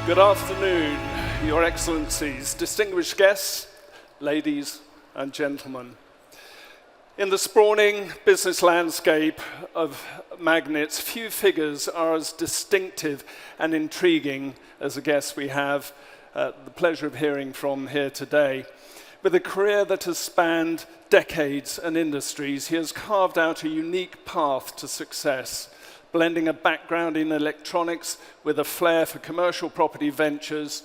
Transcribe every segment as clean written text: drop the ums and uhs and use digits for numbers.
Good afternoon, Your Excellencies, distinguished guests, ladies and gentlemen. In the sprawling business landscape of magnets, few figures are as distinctive and intriguing as the guests we have the pleasure of hearing from here today. With a career that has spanned decades and industries, he has carved out a unique path to success, blending a background in electronics with a flair for commercial property ventures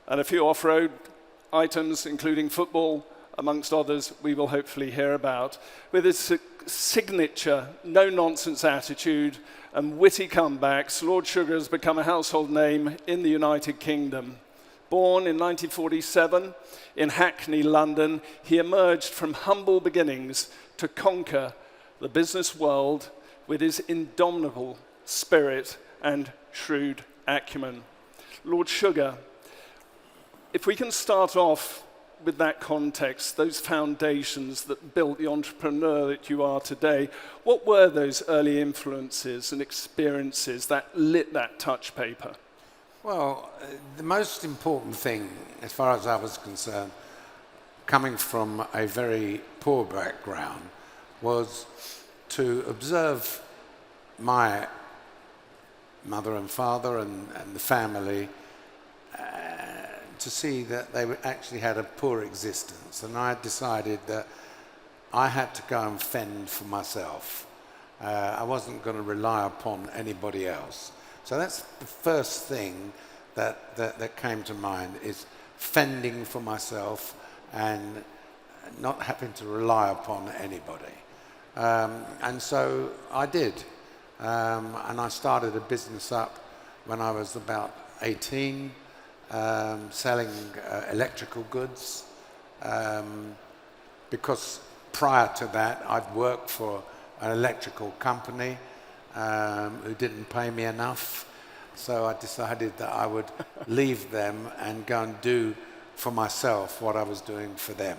and a few off-road items, including football, amongst others we will hopefully hear about. With his signature, no-nonsense attitude and witty comebacks, Lord Sugar has become a household name in the United Kingdom. Born in 1947 in Hackney, London, he emerged from humble beginnings to conquer the business world with his indomitable spirit and shrewd acumen. Lord Sugar, if we can start off with that context, those foundations that built the entrepreneur that you are today, what were those early influences and experiences that lit that touch paper? Well, the most important thing, as far as I was concerned, coming from a very poor background, was to observe my mother and father and the family to see that they actually had a poor existence. And I decided that I had to go and fend for myself. I wasn't going to rely upon anybody else. So that's the first thing that came to mind, is fending for myself and not having to rely upon anybody. And so I did. And I started a business up when I was about 18, selling electrical goods. Because prior to that, I'd worked for an electrical company who didn't pay me enough. So I decided that I would leave them and go and do for myself what I was doing for them.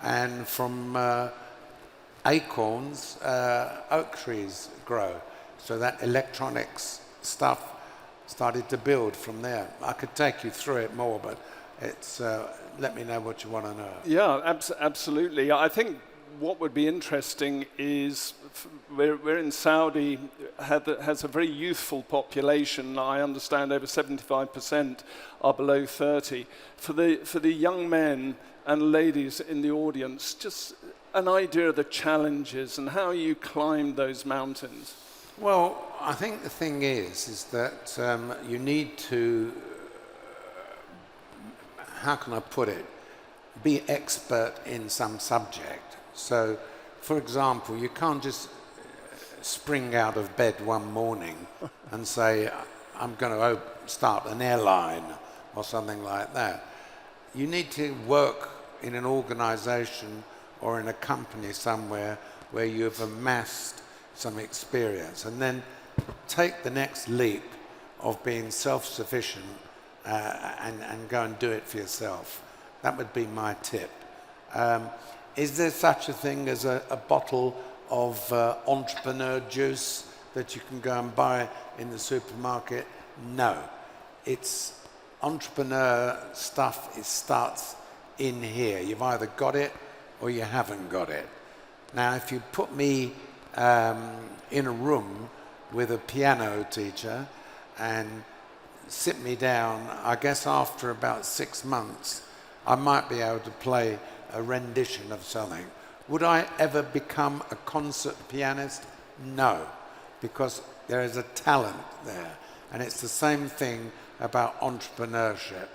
And from acorns, oak trees grow. So that electronics stuff started to build from there. I could take you through it more, but it's let me know what you want to know. Yeah, absolutely. I think what would be interesting is we're in Saudi, has a very youthful population. I understand over 75% are below 30. For the young men and ladies in the audience, just an idea of the challenges and how you climbed those mountains. Well, I think the thing is that you need to, how can I put it, be expert in some subject. So, for example, you can't just spring out of bed one morning and say, I'm going to start an airline or something like that. You need to work in an organization or in a company somewhere where you've amassed some experience, and then take the next leap of being self-sufficient and go and do it for yourself. That would be my tip. Is there such a thing as a bottle of entrepreneur juice that you can go and buy in the supermarket? No. It's entrepreneur stuff. It starts in here. You've either got it or you haven't got it. Now, if you put me in a room with a piano teacher and sit me down, I guess after about 6 months, I might be able to play a rendition of something. Would I ever become a concert pianist? No, because there is a talent there. And it's the same thing about entrepreneurship.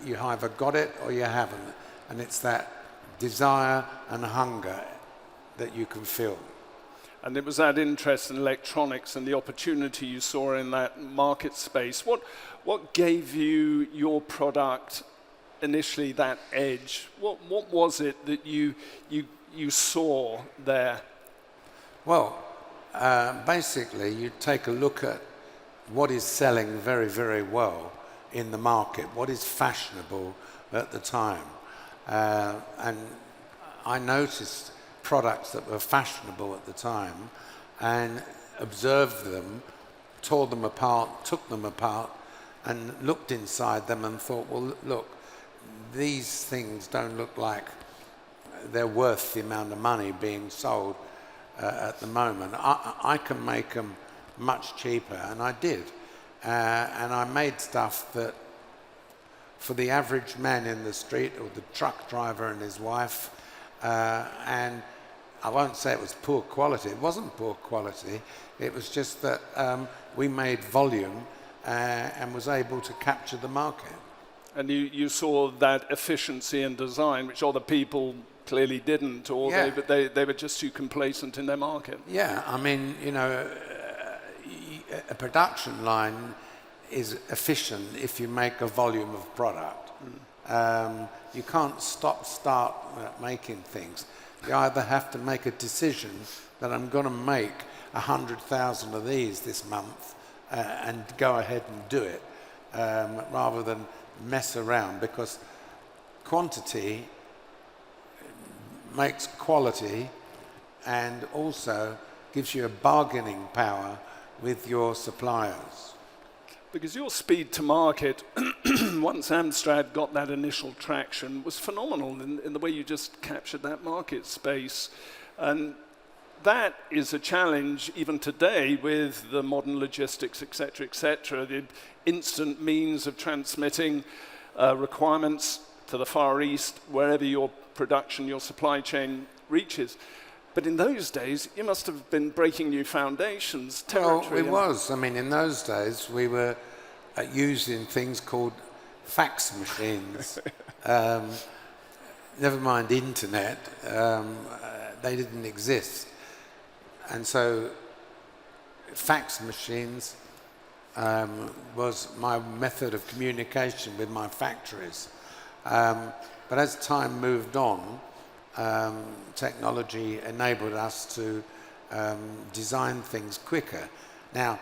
You either got it or you haven't. And it's that desire and hunger that you can feel. And it was that interest in electronics and the opportunity you saw in that market space. What gave you your product initially that edge? What was it that you saw there? Well, basically, you take a look at what is selling very, very well in the market, what is fashionable at the time. And I noticed products that were fashionable at the time and observed them, tore them apart, took them apart, and looked inside them and thought, well, look, these things don't look like they're worth the amount of money being sold at the moment. I can make them much cheaper, and I did. And I made stuff that for the average man in the street, or the truck driver and his wife, and I won't say it was poor quality. It wasn't poor quality. It was just that we made volume and was able to capture the market. And you saw that efficiency in design, which other people clearly didn't, or Yeah. they were just too complacent in their market. Yeah, I mean, a production line is efficient if you make a volume of product. You can't start making things. You either have to make a decision that I'm going to make 100,000 of these this month and go ahead and do it, rather than mess around, because quantity makes quality and also gives you a bargaining power with your suppliers. Because your speed to market, once Amstrad got that initial traction, was phenomenal in the way you just captured that market space. And that is a challenge even today with the modern logistics, et cetera, the instant means of transmitting requirements to the Far East, wherever your production, your supply chain reaches. But in those days, you must have been breaking new foundations, territory. Well, it was. I mean, in those days, we were using things called fax machines. Never mind internet. They didn't exist. And so fax machines was my method of communication with my factories. But as time moved on, technology enabled us to design things quicker. Now,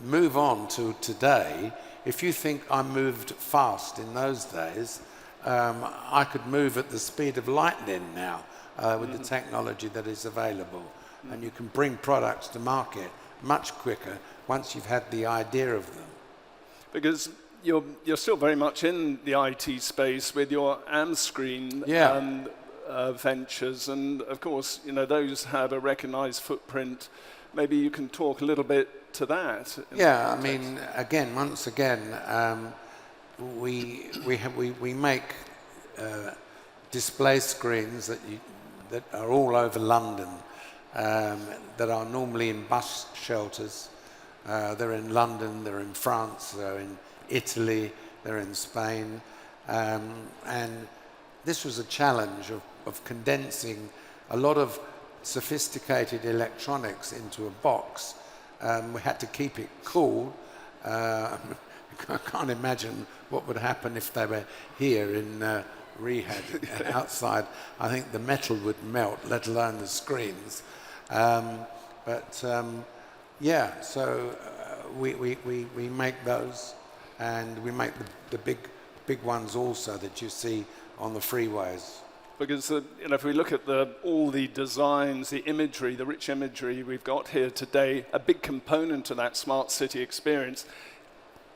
move on to today. If you think I moved fast in those days, I could move at the speed of lightning now with the technology that is available. And you can bring products to market much quicker once you've had the idea of them. Because you're still very much in the IT space with your Amscreen ventures, and of course, those have a recognized footprint. Maybe you can talk a little bit to that. Yeah, I mean, once again, we make display screens that are all over London, that are normally in bus shelters. They're in London, they're in France, they're in Italy, they're in Spain, and this was a challenge of condensing a lot of sophisticated electronics into a box. We had to keep it cool. I can't imagine what would happen if they were here in Riyadh outside. I think the metal would melt, let alone the screens. So we make those, and we make the big ones also that you see on the freeways. Because if we look at all the designs, the imagery, the rich imagery we've got here today, a big component of that smart city experience,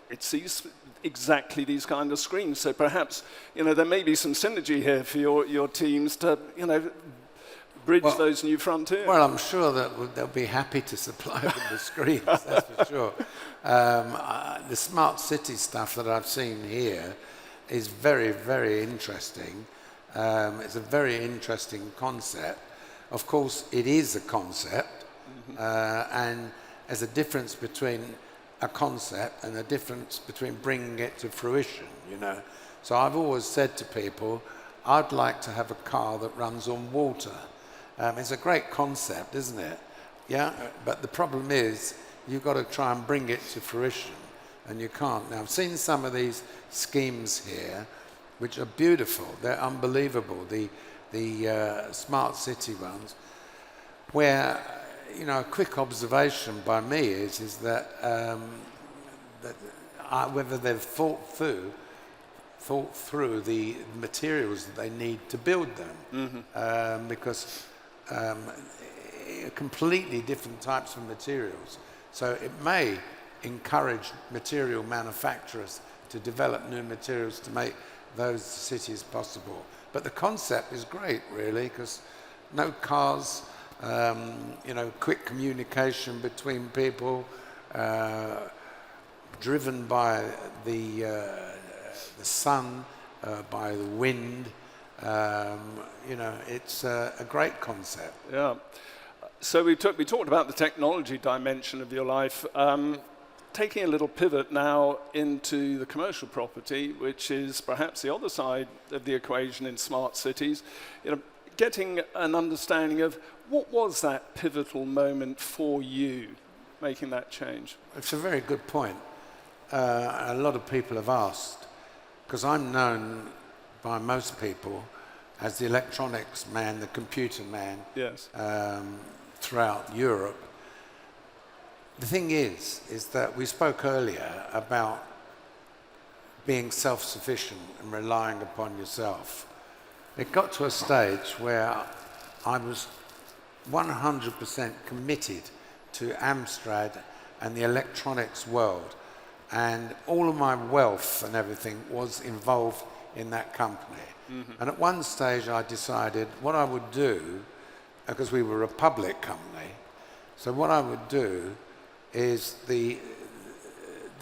it sees exactly these kind of screens. So perhaps there may be some synergy here for your teams to bridge those new frontiers. Well, I'm sure that they'll be happy to supply them the screens. That's for sure. The smart city stuff that I've seen here is very, very interesting. It's a very interesting concept. Of course, it is a concept, and there's a difference between a concept and a difference between bringing it to fruition, So I've always said to people, I'd like to have a car that runs on water. It's a great concept, isn't it? Yeah, but the problem is you've got to try and bring it to fruition, and you can't. Now, I've seen some of these schemes here, which are beautiful. They're unbelievable. The smart city ones, where a quick observation by me is that whether they've thought through the materials that they need to build them, because completely different types of materials. So it may encourage material manufacturers to develop new materials to make those cities possible. But the concept is great, really, because no cars, quick communication between people, driven by the sun, by the wind. It's a great concept. Yeah. So we talked about the technology dimension of your life. Taking a little pivot now into the commercial property, which is perhaps the other side of the equation in smart cities. Getting an understanding of what was that pivotal moment for you, making that change. It's a very good point. A lot of people have asked, because I'm known by most people as the electronics man, the computer man. Yes. Throughout Europe. The thing is that we spoke earlier about being self-sufficient and relying upon yourself. It got to a stage where I was 100% committed to Amstrad and the electronics world, and all of my wealth and everything was involved in that company. Mm-hmm. And at one stage I decided what I would do, because we were a public company, so what I would do is the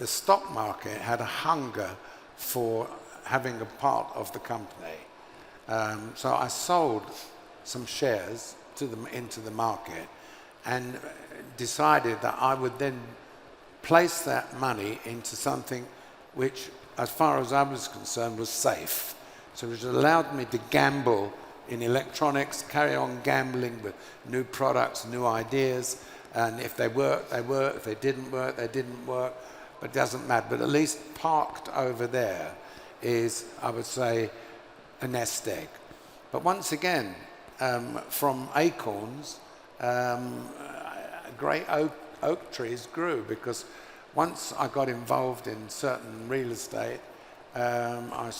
stock market had a hunger for having a part of the company. So I sold some shares into the market and decided that I would then place that money into something which, as far as I was concerned, was safe. So it allowed me to gamble in electronics, carry on gambling with new products, new ideas, and if they worked, they worked. If they didn't work, they didn't work, but it doesn't matter. But at least parked over there is, I would say, a nest egg. But once again, from acorns, great oak trees grew, because once I got involved in certain real estate, I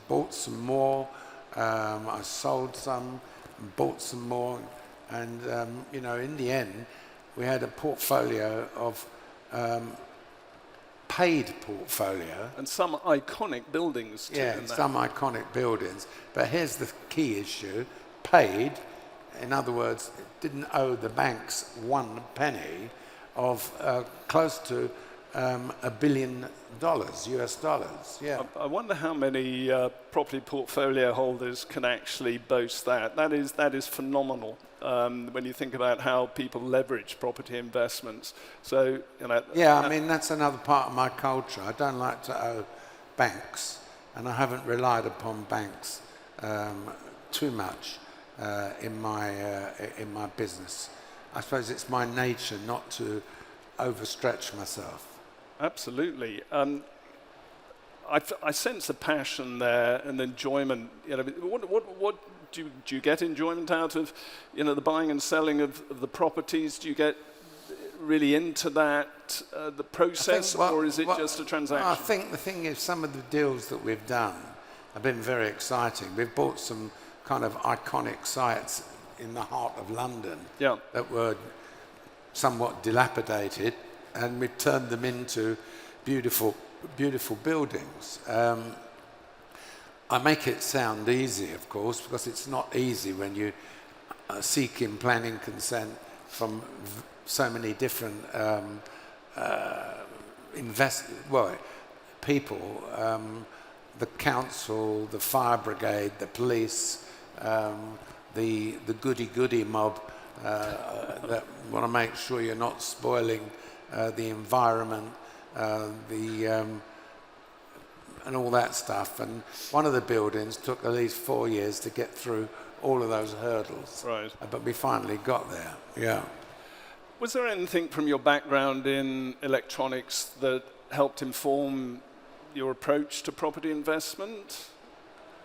bought some more, I sold some, bought some more, and in the end, we had a portfolio of paid portfolio. And some iconic buildings too. Yeah, some iconic buildings. But here's the key issue: paid. In other words, didn't owe the banks one penny of close to $1 billion, US dollars. Yeah. I wonder how many property portfolio holders can actually boast that. That is phenomenal when you think about how people leverage property investments. So, yeah, I mean, that's another part of my culture. I don't like to owe banks, and I haven't relied upon banks too much in my business. I suppose it's my nature not to overstretch myself. Absolutely. I sense a passion there and enjoyment. What do you get enjoyment out of? The buying and selling of the properties. Do you get really into that the process, or is it just a transaction? I think the thing is, some of the deals that we've done have been very exciting. We've bought some kind of iconic sites in the heart of London that were somewhat dilapidated, and we turned them into beautiful buildings. I make it sound easy, of course, because it's not easy when you seek in planning consent from so many different people, the council, the fire brigade, the police, the goody-goody mob that want to make sure you're not spoiling the environment, and all that stuff. And one of the buildings took at least 4 years to get through all of those hurdles. Right. But we finally got there. Yeah. Was there anything from your background in electronics that helped inform your approach to property investment?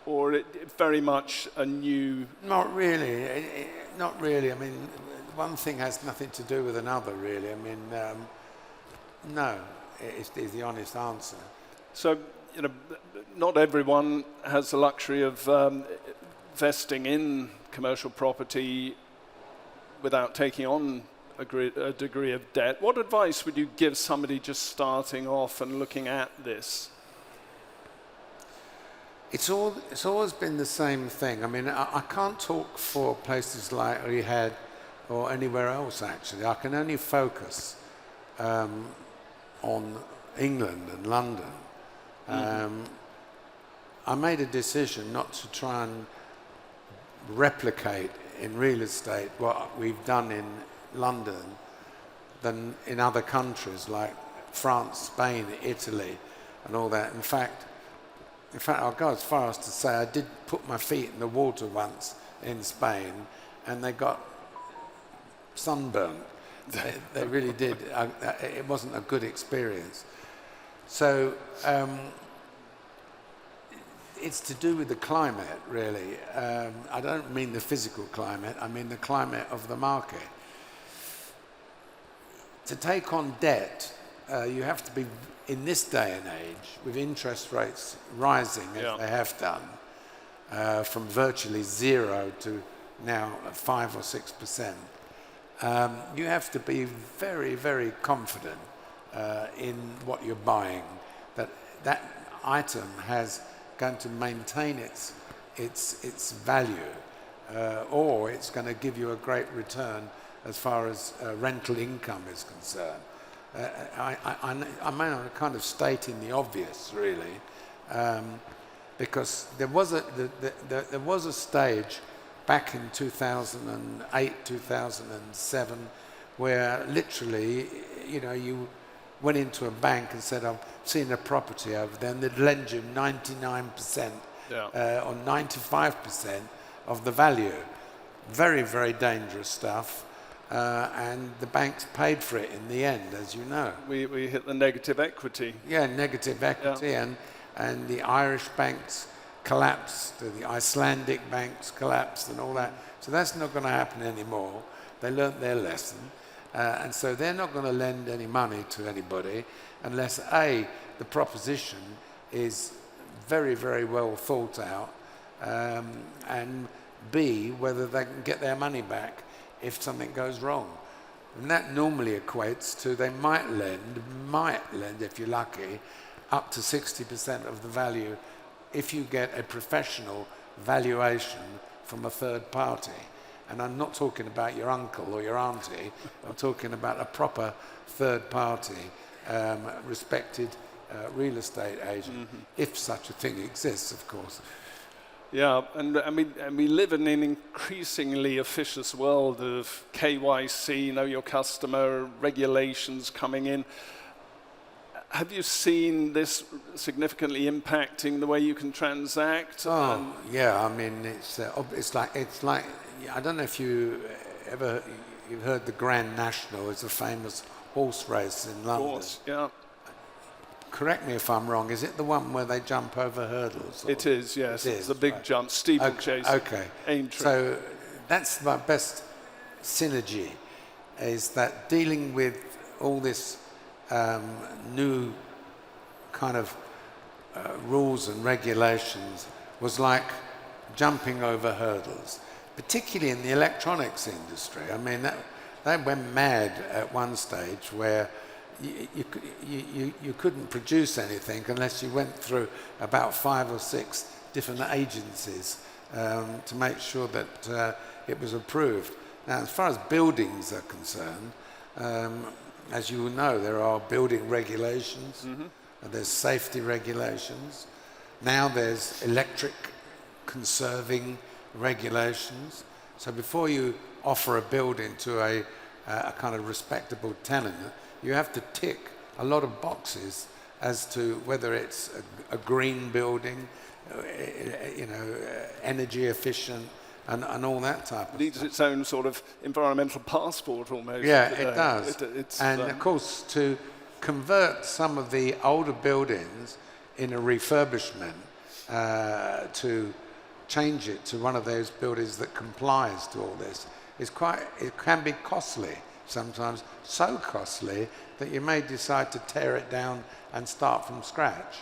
Or it very much a new... Not really. Not really. I mean, one thing has nothing to do with another, really. I mean, no, is the honest answer. So, not everyone has the luxury of investing in commercial property without taking on a degree of debt. What advice would you give somebody just starting off and looking at this? It's always been the same thing. I mean, I can't talk for places like Riyadh or anywhere else, actually. I can only focus on England and London. I made a decision not to try and replicate in real estate what we've done in London than in other countries like France, Spain, Italy, and all that. In fact, I'll go as far as to say I did put my feet in the water once in Spain, and they got sunburned. They really did. It wasn't a good experience. So it's to do with the climate, really. I don't mean the physical climate, I mean the climate of the market. To take on debt, you have to be, in this day and age, with interest rates rising as they have done, from virtually 0 to now 5 or 6%, you have to be very, very confident in what you're buying, that item has going to maintain its value, or it's going to give you a great return as far as rental income is concerned. I may not kind of stating the obvious, really, because there was a stage back in 2008, 2007, where literally, you went into a bank and said, I've seen a property over there, and they'd lend you 99% or 95% of the value. Very, very dangerous stuff. And the banks paid for it in the end, as you know. We hit the negative equity. Yeah, negative equity, and the Irish banks collapsed, the Icelandic banks collapsed and all that. So that's not going to happen anymore. They learnt their lesson. And so they're not going to lend any money to anybody unless A, the proposition is very, very well thought out, and B, whether they can get their money back if something goes wrong. And that normally equates to they might lend, if you're lucky, up to 60% of the value if you get a professional valuation from a third party. And I'm not talking about your uncle or your auntie, I'm talking about a proper third party, respected real estate agent, if such a thing exists, of course. Yeah, and we live in an increasingly officious world of KYC, know your customer, regulations coming in. Have you seen this significantly impacting the way you can transact? Oh, yeah. I mean, it's like I don't know if you've heard the Grand National. It's a famous horse race in London. Of course, yeah. Correct me if I'm wrong. Is it the one where they jump over hurdles? It is, yes. It's a big jump, steeplechase. Okay. Aintree. So that's my best synergy, is that dealing with all this new kind of rules and regulations was like jumping over hurdles, particularly in the electronics industry. I mean, they went mad at one stage where you couldn't produce anything unless you went through about 5 or 6 different agencies to make sure that it was approved. Now, as far as buildings are concerned, as you know, there are building regulations, there's safety regulations, now there's electric conserving regulations. So before you offer a building to a kind of respectable tenant, you have to tick a lot of boxes as to whether it's a green building, energy efficient, and all that type of stuff. Needs its own sort of environmental passport almost. Yeah, it does. And of course, to convert some of the older buildings in a refurbishment to change it to one of those buildings that complies to all this it can be costly sometimes, so costly that you may decide to tear it down and start from scratch.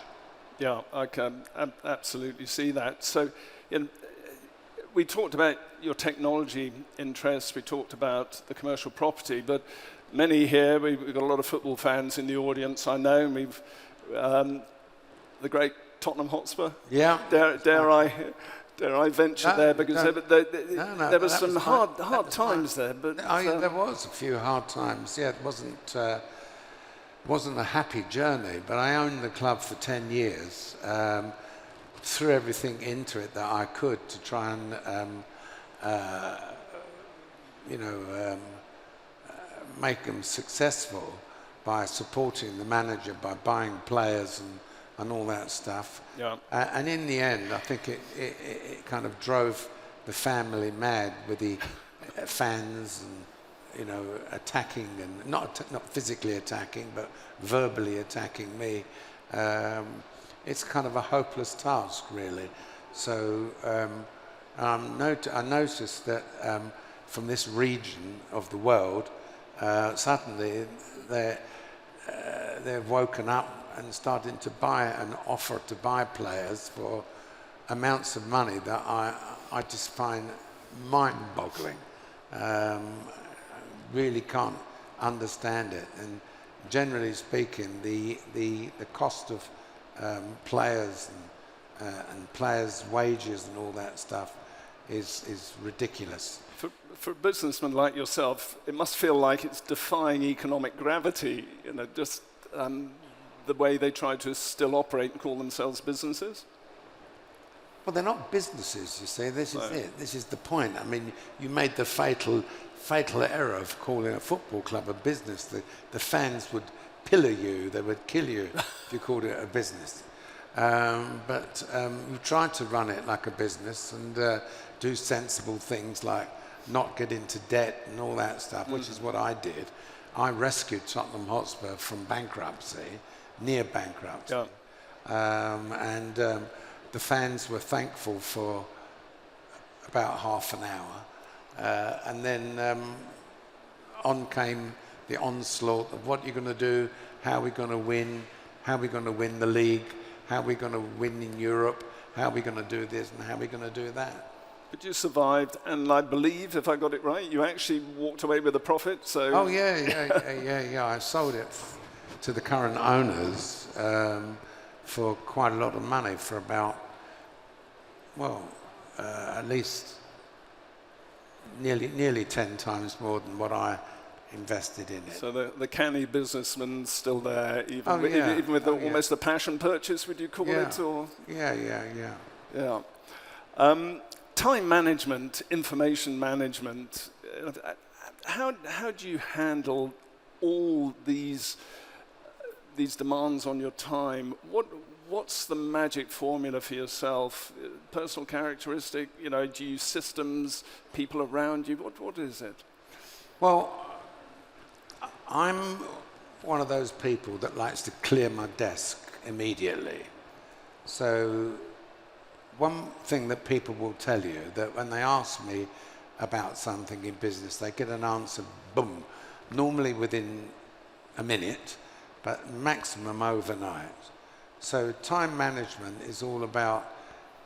Yeah, I can absolutely see that. So we talked about your technology interests, we talked about the commercial property, but many here, we've got a lot of football fans in the audience, I know, and we've, the great Tottenham Hotspur. Yeah. Dare I venture there, because there were some hard times there. But there was a few hard times. Yeah, it wasn't a happy journey, but I owned the club for 10 years, threw everything into it that I could to try and, make them successful by supporting the manager, by buying players and all that stuff. Yeah. And in the end, I think it kind of drove the family mad with the fans and, attacking, and not physically attacking, but verbally attacking me. It's kind of a hopeless task, really. So I noticed that from this region of the world, suddenly they've woken up and starting to buy and offer to buy players for amounts of money that I just find mind-boggling. Really can't understand it. And generally speaking, the cost of players and players' wages and all that stuff is ridiculous. For a businessman like yourself, it must feel like it's defying economic gravity, just the way they try to still operate and call themselves businesses? Well, they're not businesses, you see. This is it. This is the point. I mean, you made the fatal error of calling a football club a business. The fans would pillar you. They would kill you if you called it a business. But you try to run it like a business and do sensible things like not get into debt and all that stuff, which is what I did. I rescued Tottenham Hotspur from bankruptcy, near bankruptcy. Yeah. The fans were thankful for about half an hour. And then on came the onslaught of what you're going to do, how we're going to win, how we're going to win the league, how we're going to win in Europe, how we're going to do this and how we're going to do that. But you survived, and I believe, if I got it right, you actually walked away with a profit. So. Oh yeah. I sold it to the current owners for quite a lot of money, for about, at least nearly 10 times more than what I invested in it. So the canny businessman's still there, even with almost a passion purchase, would you call it? Or? Yeah. Time management, information management, how do you handle all these demands on your time? What's the magic formula for yourself? Personal characteristic, do you use systems, people around you? What is it? Well, I'm one of those people that likes to clear my desk immediately. So one thing that people will tell you, that when they ask me about something in business, they get an answer, boom, normally within a minute, but maximum overnight. So time management is all about,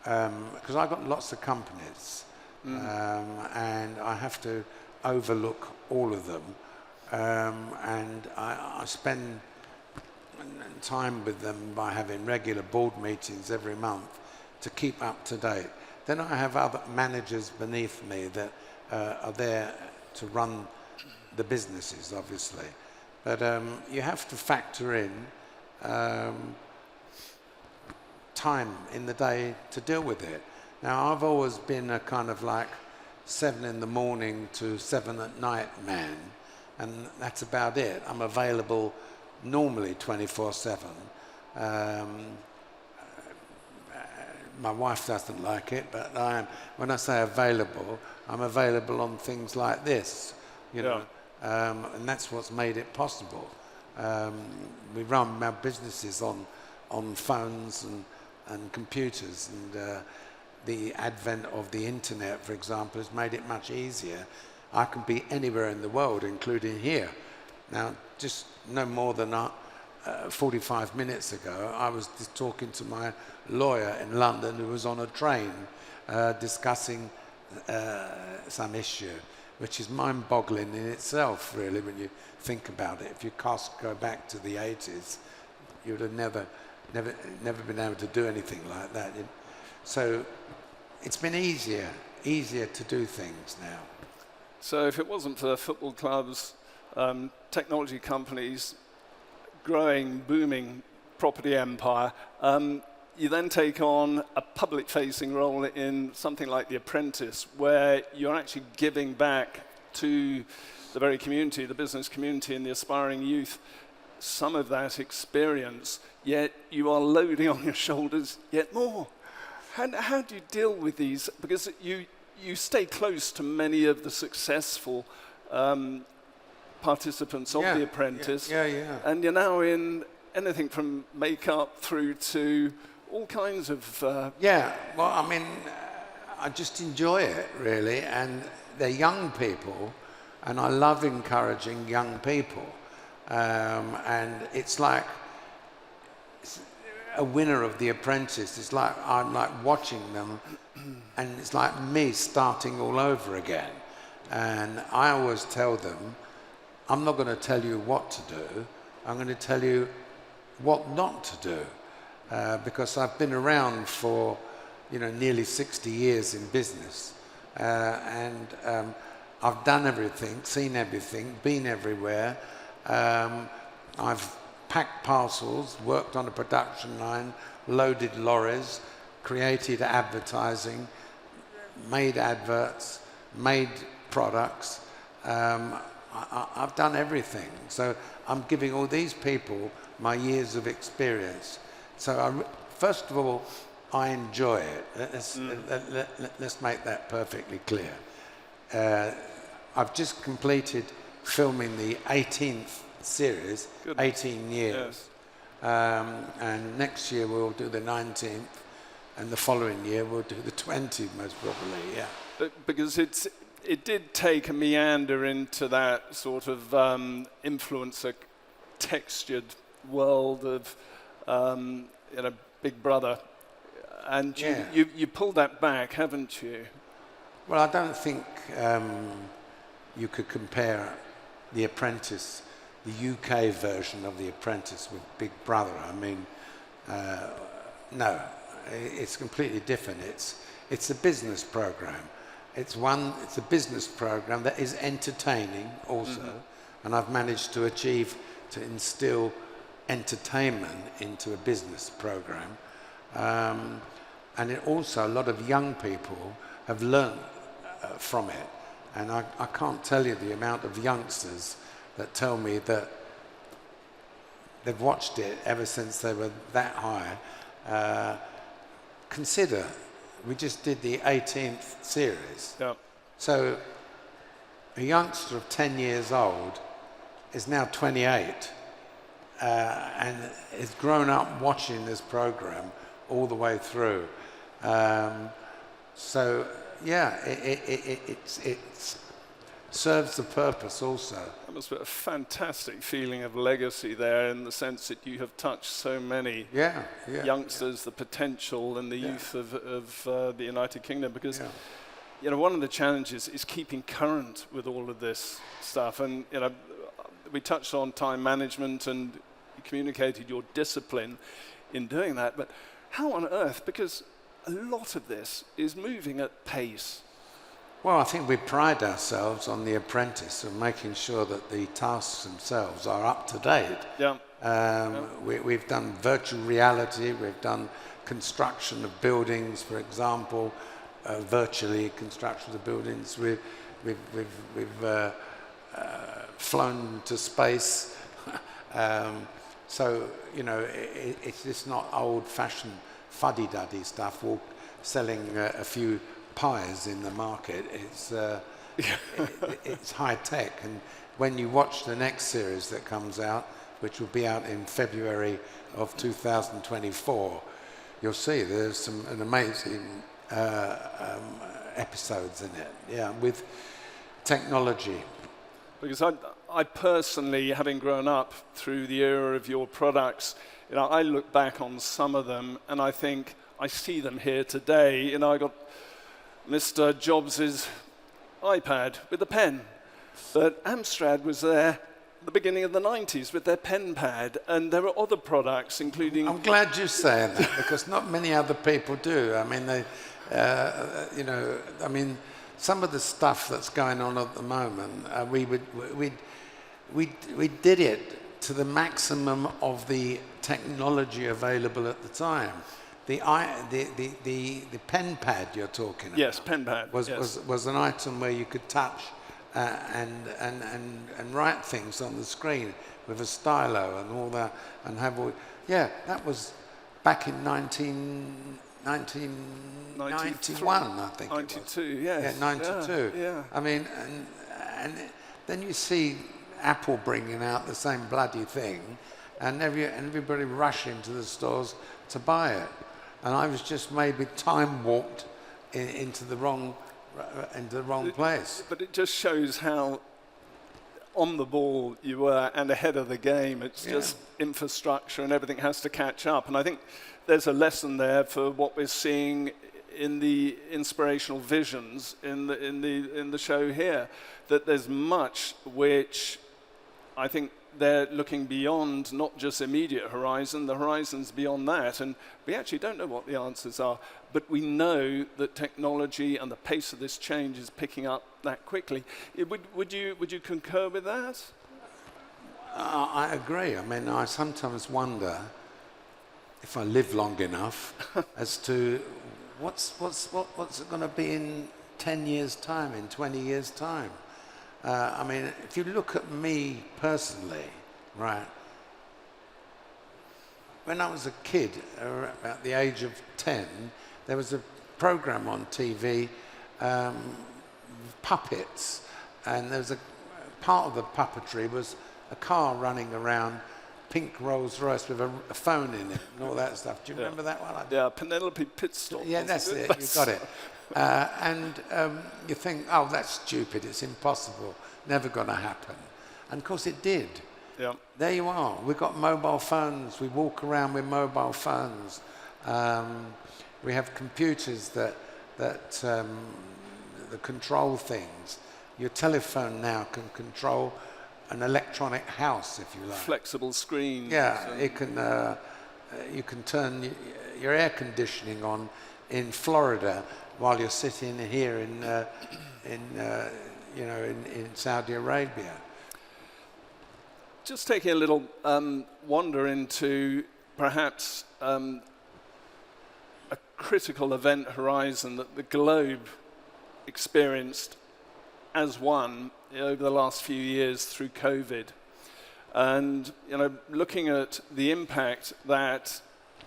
because I've got lots of companies, and I have to overlook all of them, and I spend time with them by having regular board meetings every month to keep up to date. Then I have other managers beneath me that are there to run the businesses, obviously. But you have to factor in time in the day to deal with it. Now, I've always been a kind of like 7 in the morning to 7 at night man, and that's about it. I'm available normally 24/7. My wife doesn't like it, but when I say available, I'm available on things like this, and that's what's made it possible. We run our businesses on phones and computers, and the advent of the internet, for example, has made it much easier. I can be anywhere in the world, including here. Now, just no more than 45 minutes ago, I was just talking to my lawyer in London, who was on a train discussing some issue, which is mind-boggling in itself, really, when you think about it. If you go back to the 80s, you would have never been able to do anything like that. So it's been easier to do things now. So if it wasn't for football clubs, technology companies, growing, booming property empire, you then take on a public-facing role in something like The Apprentice, where you're actually giving back to the very community, the business community and the aspiring youth, some of that experience, yet you are loading on your shoulders yet more. How do you deal with these? Because you stay close to many of the successful participants of The Apprentice. Yeah. And you're now in anything from makeup through to all kinds of... Yeah, well, I mean, I just enjoy it, really. And they're young people, and I love encouraging young people. And it's like a winner of The Apprentice. It's like I'm like watching them, and it's like me starting all over again. And I always tell them, I'm not going to tell you what to do. I'm going to tell you what not to do, because I've been around for, nearly 60 years in business, and I've done everything, seen everything, been everywhere. I've packed parcels, worked on a production line, loaded lorries, created advertising, made adverts, made products. I've done everything. So I'm giving all these people my years of experience. So first of all, I enjoy it. Let's make that perfectly clear. I've just completed filming the 18th series, 18 years. Yes. And next year we'll do the 19th, and the following year we'll do the 20th, most probably, yeah. Because it did take a meander into that sort of influencer textured world of Big Brother, and you pulled that back, haven't you? Well, I don't think you could compare The Apprentice, the UK version of The Apprentice, with Big Brother. I mean, no, it's completely different. It's a business program. It's a business program that is entertaining also, and I've managed to instill entertainment into a business program. And also a lot of young people have learned from it. And I can't tell you the amount of youngsters that tell me that they've watched it ever since they were that high. Consider, we just did the 18th series. Yep. So a youngster of 10 years old is now 28 and has grown up watching this program all the way through. So yeah, it serves the purpose also. That must be a fantastic feeling of legacy there, in the sense that you have touched so many youngsters, the potential and the youth of the United Kingdom. Because one of the challenges is keeping current with all of this stuff. And we touched on time management, and you communicated your discipline in doing that. But how on earth? Because a lot of this is moving at pace. Well, I think we pride ourselves on The Apprentice and making sure that the tasks themselves are up to date. Yeah. We've done virtual reality, we've done construction of buildings, for example, virtually construction of buildings. We've flown to space. So, it's just not old-fashioned fuddy-duddy stuff, or selling a few pies in the market. It's high tech, and when you watch the next series that comes out, which will be out in February of 2024, you'll see there's an amazing episodes in it, with technology. Because I personally, having grown up through the era of your products, I look back on some of them and I think I see them here today. I got Mr. Jobs' iPad with a pen. But Amstrad was there at the beginning of the 90s with their pen pad, and there are other products, including... I'm glad you're saying that, because not many other people do. I mean, they, some of the stuff that's going on at the moment, we did it to the maximum of the technology available at the time. The pen pad you're talking about. Yes, pen pad. Was an item where you could touch and write things on the screen with a stylo and all that, and have all. Yeah, that was back in 1991, I think. 92, it was. yes. Yeah, 92. Yeah. I mean, and then you see Apple bringing out the same bloody thing, and everybody rushing to the stores to buy it. And I was just maybe time warped into the wrong place. But it just shows how on the ball you were and ahead of the game. It's just infrastructure and everything has to catch up. And I think there's a lesson there for what we're seeing in the inspirational visions in the show here, that there's much which I think they're looking beyond, not just immediate horizon, the horizons beyond that, and we actually don't know what the answers are, but we know that technology and the pace of this change is picking up that quickly. Would you concur with that? I agree. I mean, I sometimes wonder if I live long enough as to what's it going to be in 10 years' time, in 20 years' time. I mean, if you look at me personally, right, when I was a kid, about the age of 10, there was a program on TV, puppets, and there was a part of the puppetry was a car running around, pink Rolls Royce with a phone in it and all that stuff. Do you remember that one? Yeah, Penelope Pitstop. Yeah, that's it. You got it. And you think, oh, that's stupid. It's impossible. Never going to happen. And of course, it did. Yeah. There you are. We've got mobile phones. We walk around with mobile phones. We have computers that control things. Your telephone now can control an electronic house, if you like. Flexible screen. Yeah, it can. You can turn your air conditioning on in Florida while you're sitting here in Saudi Arabia. Just taking a little wander into perhaps a critical event horizon that the globe experienced as one over the last few years through COVID. And looking at the impact that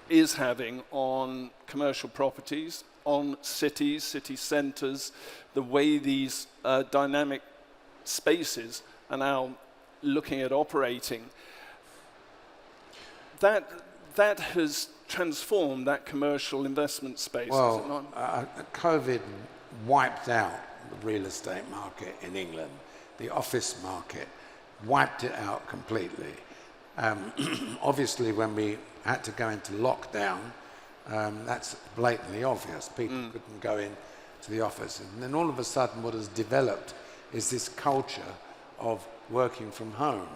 is having on commercial properties, on cities, city centres, the way these dynamic spaces are now looking at operating, that has transformed that commercial investment space. Well, has it not? COVID wiped out the real estate market in England, the office market, wiped it out completely. Obviously, when we had to go into lockdown, that's blatantly obvious. People couldn't go in to the office. And then all of a sudden, what has developed is this culture of working from home.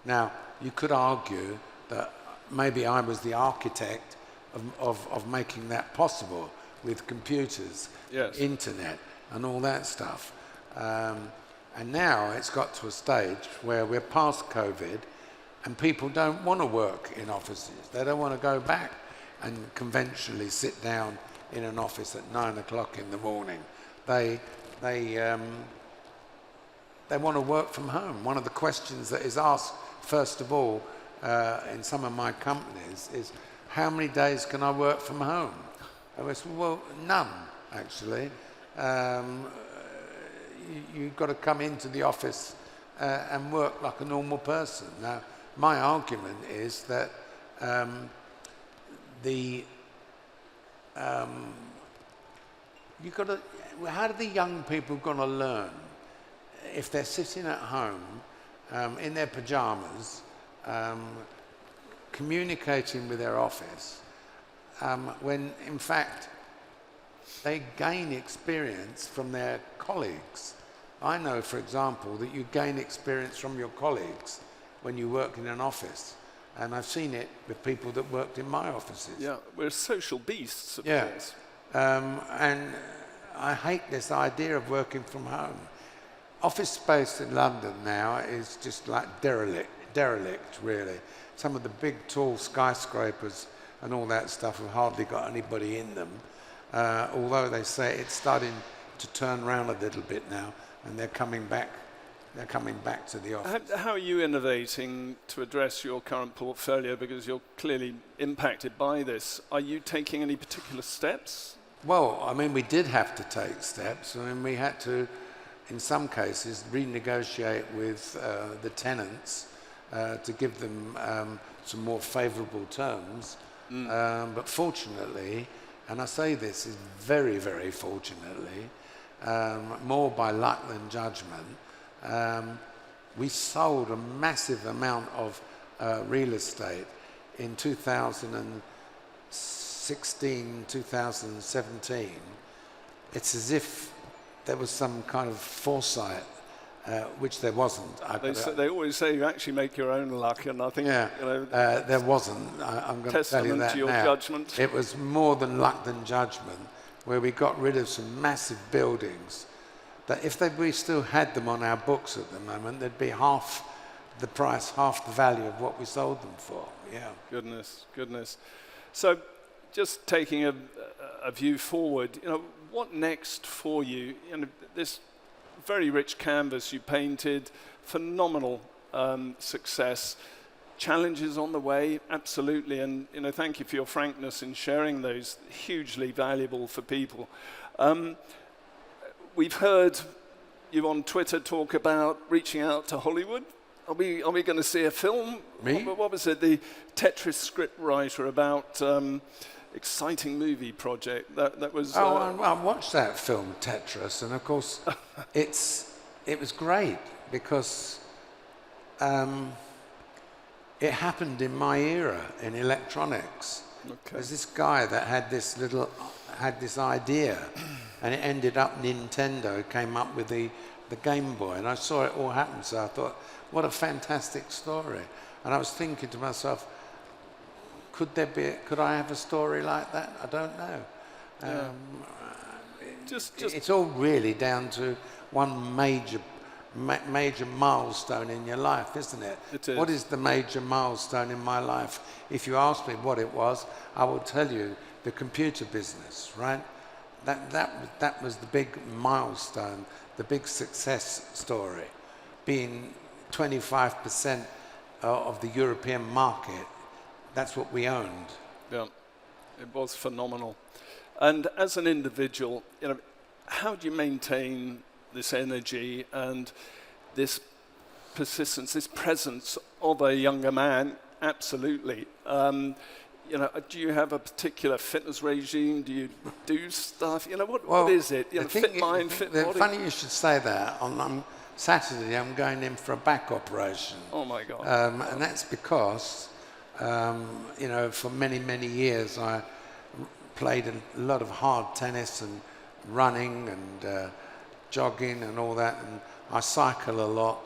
Now, you could argue that maybe I was the architect of making that possible with computers, internet, and all that stuff. And now it's got to a stage where we're past COVID and people don't want to work in offices. They don't want to go back and conventionally sit down in an office at 9 o'clock in the morning. They want to work from home. One of the questions that is asked, first of all, in some of my companies is, how many days can I work from home? I said, well, none, actually. You've got to come into the office and work like a normal person. Now, my argument is that how are the young people going to learn if they're sitting at home in their pajamas, communicating with their office, when in fact they gain experience from their colleagues. I know, for example, that you gain experience from your colleagues when you work in an office. And I've seen it with people that worked in my offices. Yeah, we're social beasts, of Yeah. course. And I hate this idea of working from home. Office space in London now is just like derelict, really. Some of the big, tall skyscrapers and all that stuff have hardly got anybody in them. Although they say it's starting to turn around a little bit now, and they're coming back to the office. How are you innovating to address your current portfolio? Because you're clearly impacted by this. Are you taking any particular steps? Well, I mean, we did have to take steps. I mean, we had to, in some cases, renegotiate with the tenants to give them some more favourable terms. But fortunately, and I say this is very, very fortunately, more by luck than judgment, we sold a massive amount of real estate in 2016, 2017. It's as if there was some kind of foresight, which there wasn't. They always say you actually make your own luck, and I think there wasn't. I'm going to tell you that to your now. judgment. It was more than luck than judgment, where we got rid of some massive buildings that if we still had them on our books at the moment, they'd be half the price, half the value of what we sold them for. Yeah. Goodness. So, just taking a view forward, what next for you? This very rich canvas you painted, phenomenal success. Challenges on the way, absolutely, and thank you for your frankness in sharing those. Hugely valuable for people. We've heard you on Twitter talk about reaching out to Hollywood. Are we going to see a film? Me? What was it? The Tetris script writer about exciting movie project that was. I watched that film Tetris, and of course, it was great because it happened in my era in electronics. Okay. There's this guy that had this idea, and it ended up Nintendo came up with the Game Boy, and I saw it all happen. So I thought, what a fantastic story! And I was thinking to myself, could I have a story like that? I don't know. It's all really down to one major milestone in your life, isn't it? It is. What is the major milestone in my life? If you ask me what it was, I will tell you the computer business, right? That was the big milestone, the big success story, being 25% of the European market. That's what we owned. Yeah, it was phenomenal. And as an individual, how do you maintain this energy and this persistence, this presence of a younger man? Absolutely. Do you have a particular fitness regime? Do you do stuff? What is it? Fit mind, fit body. Funny you should say that. On Saturday, I'm going in for a back operation. Oh my God. And that's because, for many, many years, I played a lot of hard tennis and running and jogging and all that, and I cycle a lot.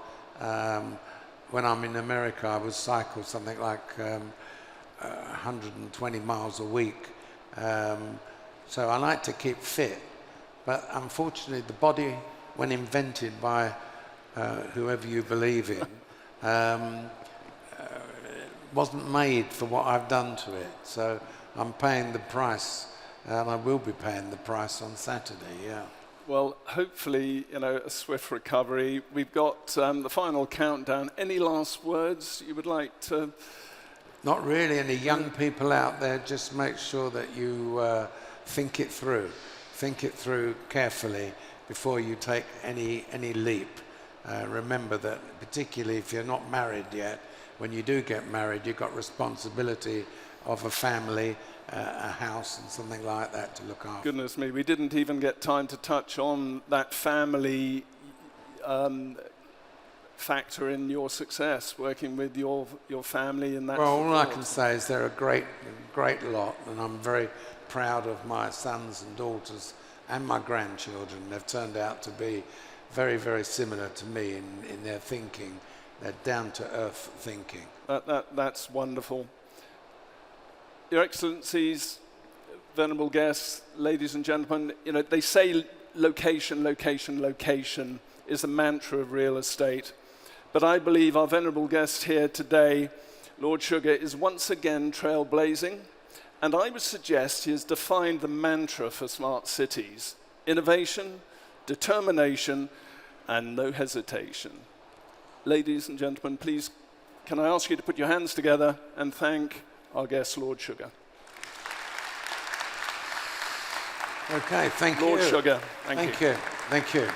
When I'm in America, I would cycle something like 120 miles a week. So I like to keep fit, but unfortunately the body, when invented by whoever you believe in, wasn't made for what I've done to it. So I'm paying the price, and I will be paying the price on Saturday, yeah. Well, hopefully, a swift recovery. We've got the final countdown. Any last words you would like to? Not really. Any young people out there, just make sure that you think it through. Think it through carefully before you take any leap. Remember that, particularly if you're not married yet, when you do get married, you've got responsibility of a family, a house and something like that to look after. Goodness me, we didn't even get time to touch on that family factor in your success, working with your family in that Well, all I support? can say is they're a great lot, and I'm very proud of my sons and daughters and my grandchildren. They've turned out to be very, very similar to me in their thinking. They're down-to-earth thinking. That's wonderful. Your Excellencies, venerable guests, ladies and gentlemen, you know, they say location, location, location is a mantra of real estate. But I believe our venerable guest here today, Lord Sugar, is once again trailblazing. And I would suggest he has defined the mantra for smart cities: innovation, determination, and no hesitation. Ladies and gentlemen, please, can I ask you to put your hands together and thank our guest, Lord Sugar. Okay, thank you. Lord Sugar, thank you. Thank you.